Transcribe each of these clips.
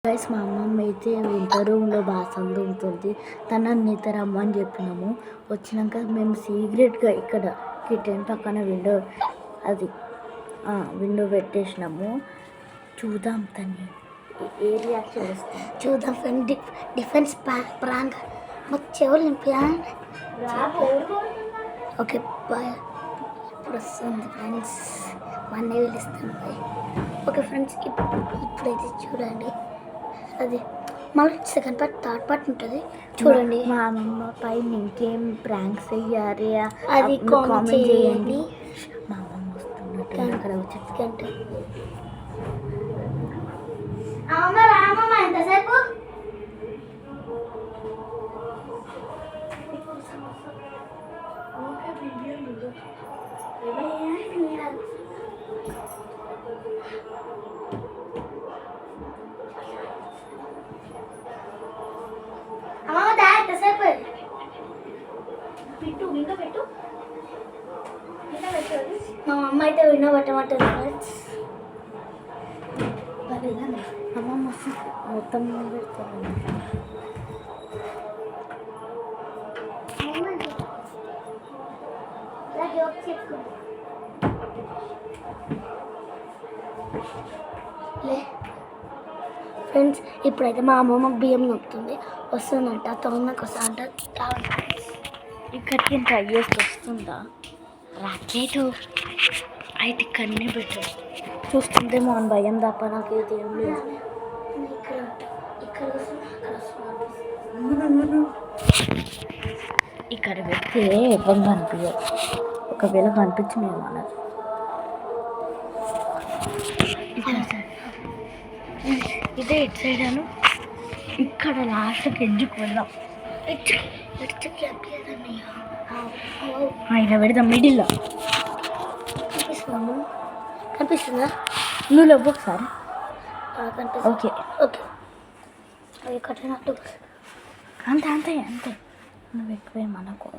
Guys మా అమ్మమ్మ అయితే వంట రూమ్లో బాగా చదువుతుంది. తనని నిద్ర రమ్మని చెప్పినాము. వచ్చినాక మేము సీక్రెట్గా ఇక్కడ కిచెన్ పక్కన విండో పెట్టేసినాము. చూద్దాం తను ఏ రియాక్షన్ వస్తుంది చూద్దాం ఫ్రెండ్. డిఫెన్స్ ప్రాంక్ మా చెవులు నింపాను. Okay bye. ఇప్పుడు వస్తుంది ఫ్రెండ్స్. మా అన్నయ్య పిలుస్తాను బాయ్. ఓకే ఫ్రెండ్స్, ఇప్పుడైతే చూడండి. అది మళ్ళీ సెకండ్ పార్ట్ థర్డ్ పార్ట్ ఉంటుంది చూడండి. మా అమ్మమ్మ పైన ఇంకేం ప్రాంక్స్ అయ్యారే అది కామెంట్ చేయండి. మా అమ్మమ్మ వస్తున్నట్టు అక్కడ వచ్చేంటే ఎంతసేపు మా అమ్మ అయితే వినబట్టమంటుంది ఫ్రెండ్స్. అమ్మమ్మ మొత్తం పెడతాను. ఫ్రెండ్స్, ఇప్పుడైతే మా అమ్మమ్మకు బియ్యం నొప్పుతుంది. వస్తుందంట, తొందరకి వస్తా అంట. ఇక్కడికి ట్రై చేసి వస్తుందా రాకేటు అయితే ఇక్కడనే పెట్టు. చూస్తుందేమో అని భయం తప్ప నాకైతే ఏం లేదు. ఇక్కడ పెడితే ఎవరు కనిపించదు. ఒకవేళ కనిపించినేమన్నది ఇదే ఇటు సైడ్ అను. ఇక్కడ లాస్ట్కి ఎడ్జుకు వెళ్దాం. ఇలా పెడదాం మిడిల్లో. కనిపిస్తుందా? నువ్వు లేవు ఒకసారి. ఓకే ఓకే, అది కట్టినట్టు అంతే అంతే అంతే. నువ్వు ఎక్కువే మనకు.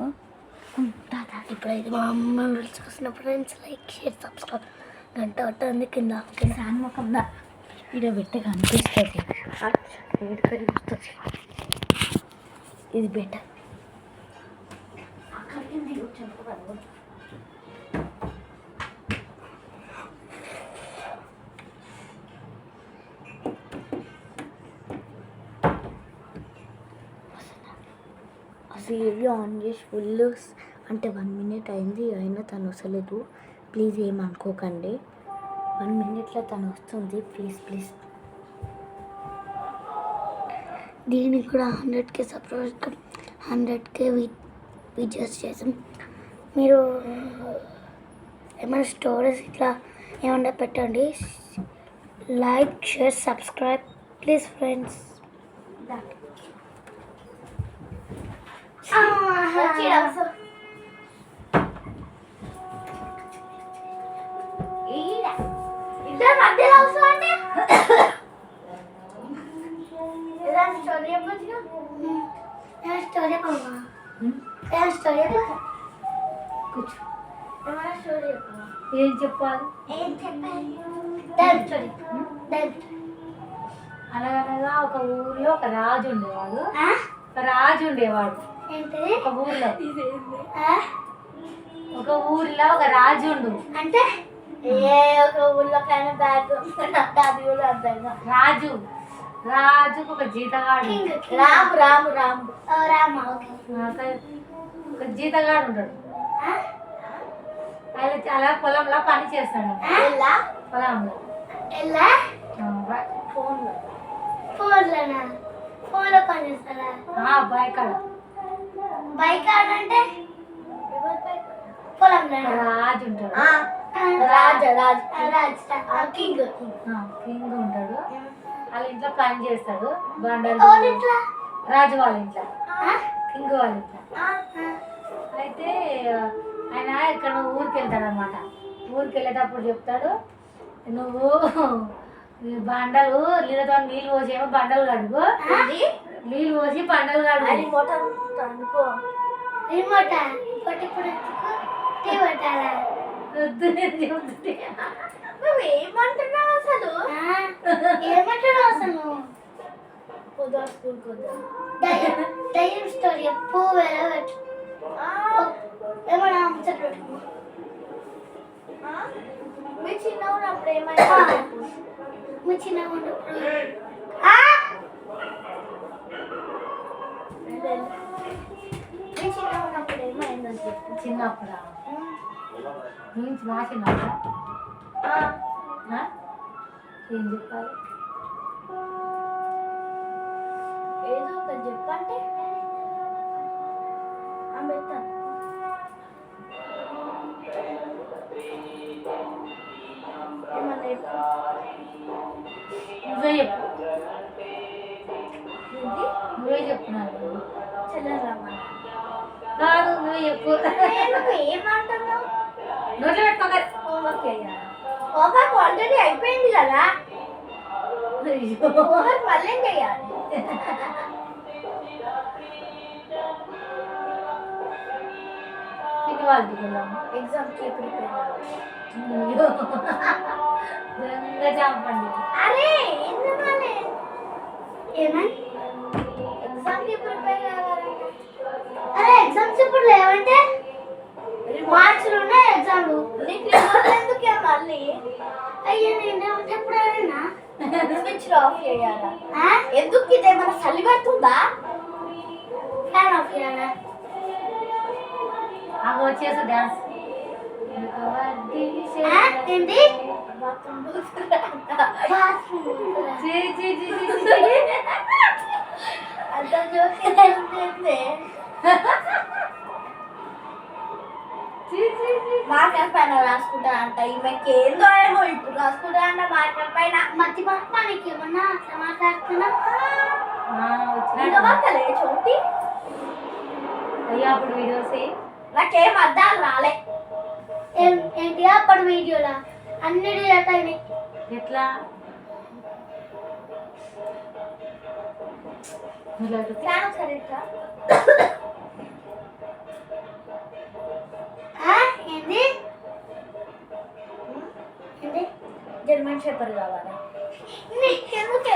ఇప్పుడైతే మా అమ్మ చూసిన ఫ్రెండ్స్, లైక్ షేర్ సబ్స్క్రైబ్ గంట పట్టింది కింద సాన్ మొక్క ఇలా పెట్టి కనిపిస్తుంది. వేడికరి వస్తుంది. ఇది బెటర్. అసలు ఆన్ చేసి ఫుల్ అంటే 1 minute అయింది, అయినా తను వస్తలేదు. ప్లీజ్ ఏమనుకోకండి. 1 minuteలో తను వస్తుంది. Please please. దీనికి కూడా 100K సబ్స్క్రైబ్ 100K వీడియోస్ చేసాం. మీరు ఏమైనా స్టోరీస్ ఇట్లా ఏమన్నా పెట్టండి. Like share subscribe please friends. ఏం చెప్పాలి? అలాగనగా ఒక ఊరిలో ఒక రాజు ఉండేవాడు. ఒక రాజు ఉండు అంటే ఒక ఊళ్ళో రాజుకు ఒక జీతగాడు. ఒక జీతగాడు ఉంటాడు. అలా పొలంలో పని చేస్తాడు. పొలంలో ఫోన్లో పని చేస్తారా? బైక్ అంటే పొలంలో రాజు ఉంటాడు. కింగ్ ఉంటాడు. వాళ్ళ ఇంట్లో పని చేస్తాడు. బండలు రాజు వాళ్ళ ఇంట్లో, కింగ్ వాళ్ళ ఇంట్లో. అయితే ఆయన ఇక్కడ ఊరికి వెళ్తాడు అనమాట. ఊరికి వెళ్ళేటప్పుడు చెప్తాడు, నువ్వు బండలు నీళ్ళతో నీళ్ళు పోసేమో బండలు కడుగు, నీళ్ళు పోసి బండలు కడుగు. నువ్వేమంటున్నావు అసలు? పొద్దు స్కూల్కి వద్దా దయ్యం స్టోరీ ఎప్పు వెళ్ళవచ్చు ఏమన్నా ముచ్చట పెట్టుకో మీ చిన్న ఉన్నప్పుడు ఏమైనా మీ చిన్నగా ఉన్నప్పుడు మీ చిన్న ఉన్నప్పుడు ఏమైందని చెప్పు. చిన్నప్పుడా నేను మా చిన్నప్పుడా ఏం చెప్పాలి? ఏదో ఒకటి చెప్పంటే అంబేద్కర్ ఏమన్నా చెప్పు. నువ్వే చెప్పు. ఏంటి? నువ్వే చెప్తున్నాను. చెల్లెలమ్మా కాదు నువ్వే చెప్పు. ఏమంటున్నావు? నోట్లో పెట్టుకోక. హోంవర్క్ చేయాలి. హోంవర్క్ ఆల్రెడీ అయిపోయింది కదా. హోంవర్క్ మళ్ళీ ఏం చేయాలి? ఇంటి వాళ్ళకి వెళ్దాము. ఎగ్జామ్కి ప్రిపేర్ అవ్వాలి. దొంగ చంపండి. అరే ఎందుకని ఏమని ఎగ్జామ్కి ప్రిపేర్ కావాలంటే అరే ఎగ్జామ్స్ ఇప్పుడు లేవంటే మార్చిలో ఉన్నాయి ఎగ్జామ్లు నీకు రిమోట్ ఎందుకే మళ్ళీ అయ్యో నేను ఎప్పుడైనా స్విచ్ ఆఫ్ చేయాలా? ఎందుకు ఇదేమన్నా చలి పెడుతుందా? ఫ్యాన్ ఆఫ్ చేయాలా అవి వచ్చేసి డాన్స్ ఏంటి అంత జోకింది. మార్కర్ పైన రాసుకుంటా అంట. ఈమెకి ఏందో ఏమో ఇప్పుడు రాసుకుంటా అంట మార్కర్ పైన. మధ్య పాపానికి ఏమన్నా అట్లా మాట్లాడుతున్నా వినబడతలే చోటి. అయ్యా అప్పుడు వీడియోస్ నాకేం అర్థాలు రాలే. ఏంటి అప్పుడు వీడియోలా అన్ని డిలీట్ అయినాయి ఎట్లా ఫ్యాన్ ఒకసారి ఇట్లా. ఏంది ఏంది జర్మన్ షెపర్ కావాలా? నీకెందుకు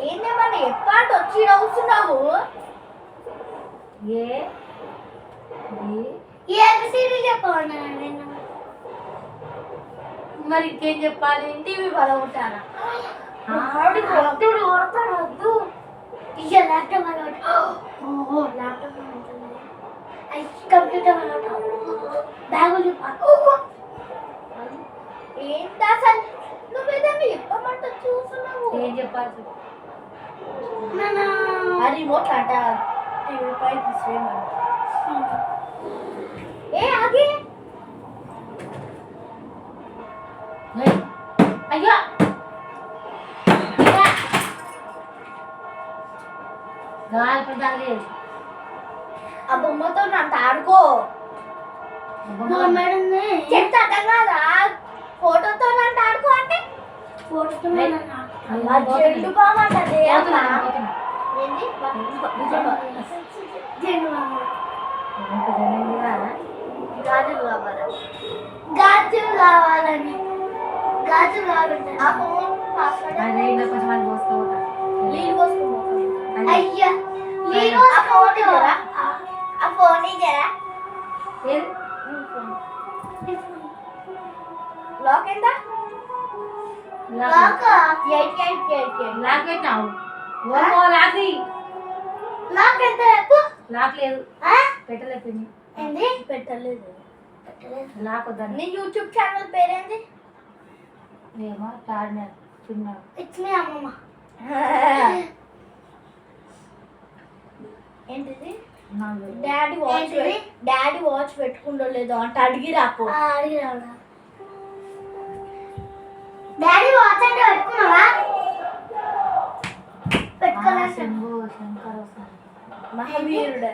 ఏందేమన్నా ఎప్పటి వచ్చి నవ్వుతున్నావు? ఏ ఏబిసిడి చెప్పమన్నా నేను మరి ఇంకేం చెప్పాలి? టీవీ పడగొట్టానా? కొట్టుడు కొడతాడు వద్దు ఇక ల్యాప్టాప్ అనమాట ఓహో ల్యాప్టాప్ కంప్యూటర్ అనమాట బ్యాగులు ఏంటి అసలు నువ్వేదాన్ని చెప్పమంట చూస్తున్నావు? ఏం చెప్పాలి? ఆ రిమోట్ అంట టీవీ పై తీసేయమని. ఏ ఆగి అయ్యో గాలి పెద్దాలి. ఆ బొమ్మతో అంత ఆడుకో. మేడం చెప్తా అర్థం కాదా? ఫోటోతో అంత ఆడుకో అంటే ఫోటో చెల్లు బాగుంటది. ఏంది గాజులు కావాలా? గాజులు కావాలని గాజులు కావాలంటే ఆ ఫోన్ పాస్వర్డ్ అదే ఇంకా కొంచెం అది పోసుకోవద్దా? నీళ్ళు పోసుకో. అయ్యా నేను ఆ ఫోన్ ఇవ్వరా? ఆ ఫోన్ ఇవ్వరా? ఏది? లాక్ ఎంత? Lock eight eight eight eight. Lock పెట్టావు. ఓ లాక్ తీ. నాకు ఎంత చెప్పు లాక్ లేదు పెట్టలేదు. ఏంది పెట్టలేదు. లాక్ వద్దని నీ యూట్యూబ్ ఛానల్ పేరేంటి? ఏమో తాడినారు చిన్నాడు. ఇట్స్ మీ అమ్మమ్మ ఏంటిది? నాకు డాడీ వాచ్ ఏంటిది? డాడీ వాచ్ పెట్టుకుంటో లేదో అంటే అడిగి రాపో. అడిగిరావురా డాడీ వాచ్ అంటే పెట్టుకున్నావా పెట్టుకోలేదు శంభు శంకర్ వస్తాను. మహావీరుడే.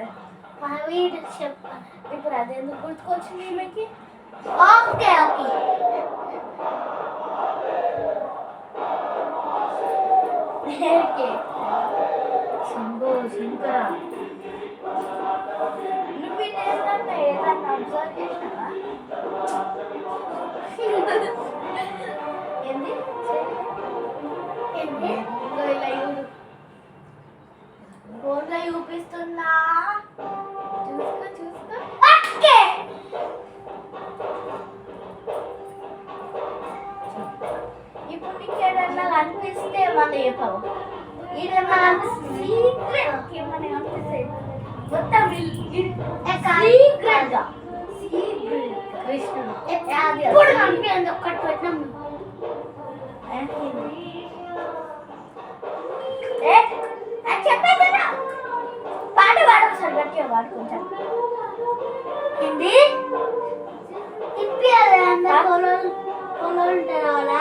మహావీరు చెప్పాను ఇప్పుడు అదెందుకు గుర్తుకొచ్చింది ఈమెకి? Okay okay okay. Shambhu Shankara నువ్వు ఇదేంటంటే ఏదన్నా అబ్జర్వ్ చేసినావా? ఏంది ఫోన్లో చూపిస్తున్నా చూసుకో ఇప్పుడు నీకు ఏదన్నా కనిపిస్తే ఏమన్నా చెప్పవు ఏదన్నా కనిపిస్తుంది ఏమన్నా కనిపిస్తే మొత్తం సీక్రెట్ గా కృష్ణుడు ఎప్పుడు కనిపించండి ఒక్కటి పెట్టినాం చెప్పేది పాట పాడు ఒకసారి గట్టిగా పాడు కొంచెం ఏంటి ఇప్పియాలి అందరు పొలాలు ఉంటారు వాళ్ళ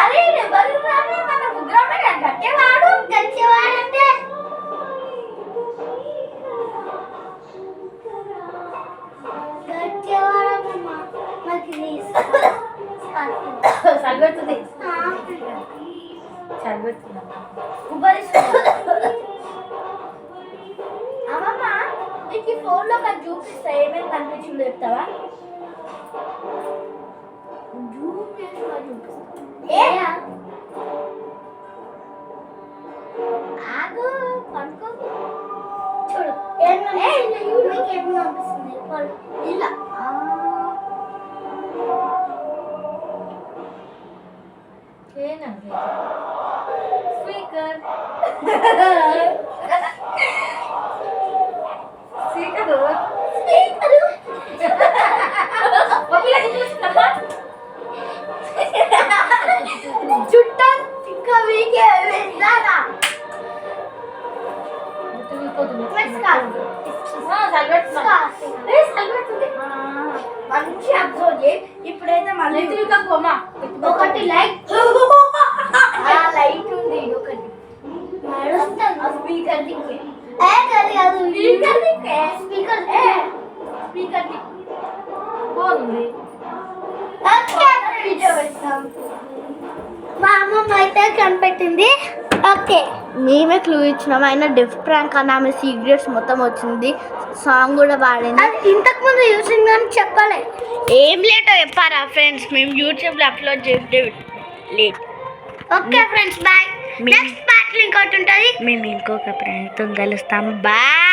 అరే బరువు మన ముగ్గురమే గట్టేవాడు గచ్చేవాడంటే గచ్చేవాడమ్మా నాకు చదిపెడుతుంది చదిపెడుతుందమ్మా అమ్మమ్మ నీకు ఈ ఫోన్లో నాకు చూపిస్తా ఏమేమి కనిపించిందో చెప్తావా జూమ్ చేసి మరి చూపిస్తా ఆగు పనుకో చూడు మీకు ఏమి అనిపిస్తుంది ఇలా స్పీకర్ చుట్టా ఇంకా వీకే వేస్తానా మంచి అబ్జర్వ్ చేయి ఇప్పుడైతే మళ్ళీ ఒకటి లైట్ లైట్ ఉంది ఒకటి స్పీకర్ దిక్కే కాదు స్పీకర్ దిక్కే స్పీకర్ స్పీకర్ దిక్కు బాగుంది. మా అమ్మమ్మ అయితే కనిపెట్టింది. ఓకే మేమే క్లూ ఇచ్చినాం. అయినా డెఫ్ ప్రాంక్ అన్న ఆమె సీక్రెట్స్ మొత్తం వచ్చింది. సాంగ్ కూడా పాడింది. అది ఇంతకుముందు చూసింది కానీ చెప్పలే. ఏం లేటో చెప్పారా ఫ్రెండ్స్, మేము యూట్యూబ్లో అప్లోడ్ చేస్తే late. Okay friends bye. Next part ఇంకోటి ఉంటుంది. మేము ఇంకొక ప్రాంక్తో కలుస్తాం. బాయ్.